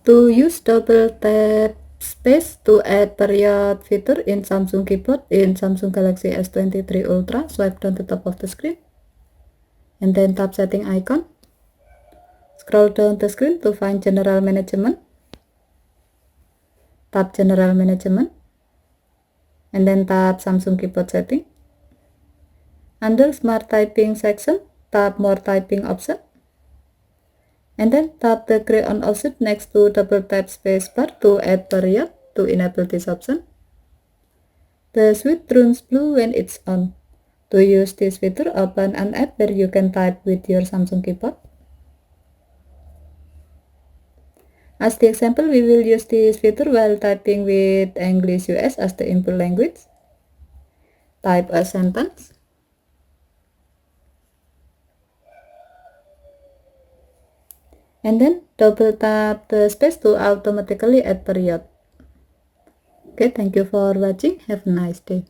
To use double tap space to add period feature in Samsung keyboard in Samsung Galaxy S23 Ultra, swipe down the top of the screen and then tap setting icon. Scroll down the screen to find general management. Tap general management and then tap Samsung keyboard setting. Under smart typing section, tap more typing option and then tap the gray on option next to double tap spacebar to add period to enable this option. The switch turns blue when it's on. To use this feature, open an app where you can type with your Samsung keyboard. As the example, we will use this feature while typing with English US as the input language. Type a sentence. And then double tap the space to automatically add period. Okay, thank you for watching. Have a nice day.